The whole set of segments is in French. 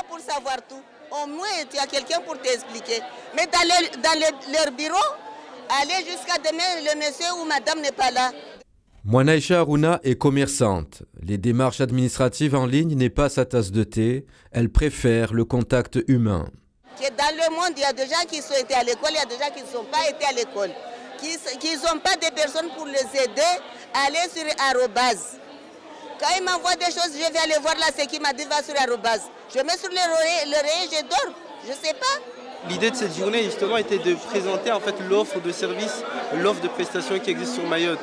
là pour savoir tout. Au moins, tu as quelqu'un pour t'expliquer. Mais dans leur bureau, aller jusqu'à demain, le monsieur ou madame n'est pas là. Mouanaïcha Harouna est commerçante. Les démarches administratives en ligne n'est pas sa tasse de thé. Elle préfère le contact humain. Dans le monde, il y a des gens qui sont été à l'école, il y a des gens qui ne sont pas été à l'école, qui n'ont pas de personnes pour les aider à aller sur arrobase. Quand il m'envoie des choses, je vais aller voir là ce qu'il m'a dit, va sur arrobase. Je mets sur l'oreiller, je dors, je ne sais pas. L'idée de cette journée, justement, était de présenter en fait l'offre de services, l'offre de prestations qui existe sur Mayotte.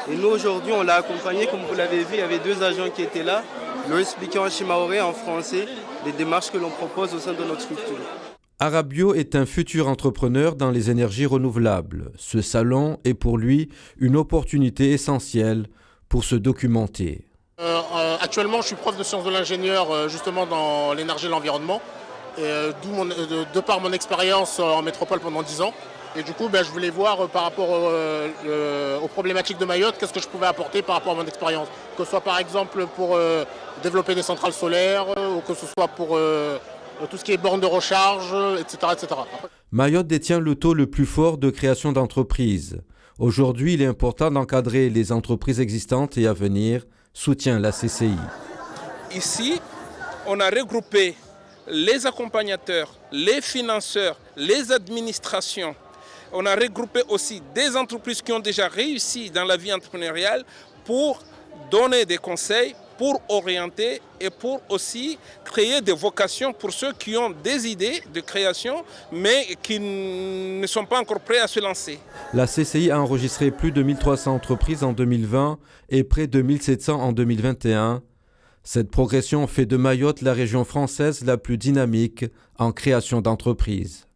Et nous, aujourd'hui, on l'a accompagné, comme vous l'avez vu, il y avait 2 agents qui étaient là, leur expliquant en shimaoré, en français, les démarches que l'on propose au sein de notre structure. Arabio est un futur entrepreneur dans les énergies renouvelables. Ce salon est pour lui une opportunité essentielle pour se documenter. Actuellement, je suis prof de sciences de l'ingénieur justement dans l'énergie et l'environnement, de par mon expérience en métropole pendant 10 ans. Et du coup, je voulais voir par rapport aux problématiques de Mayotte, qu'est-ce que je pouvais apporter par rapport à mon expérience. Que ce soit par exemple pour développer des centrales solaires, ou que ce soit pour tout ce qui est bornes de recharge, etc., etc. Mayotte détient le taux le plus fort de création d'entreprises. Aujourd'hui, il est important d'encadrer les entreprises existantes et à venir, soutient la CCI. Ici, on a regroupé les accompagnateurs, les financeurs, les administrations. On a regroupé aussi des entreprises qui ont déjà réussi dans la vie entrepreneuriale pour donner des conseils, pour orienter et pour aussi créer des vocations pour ceux qui ont des idées de création mais qui ne sont pas encore prêts à se lancer. La CCI a enregistré plus de 1300 entreprises en 2020 et près de 1700 en 2021. Cette progression fait de Mayotte la région française la plus dynamique en création d'entreprises.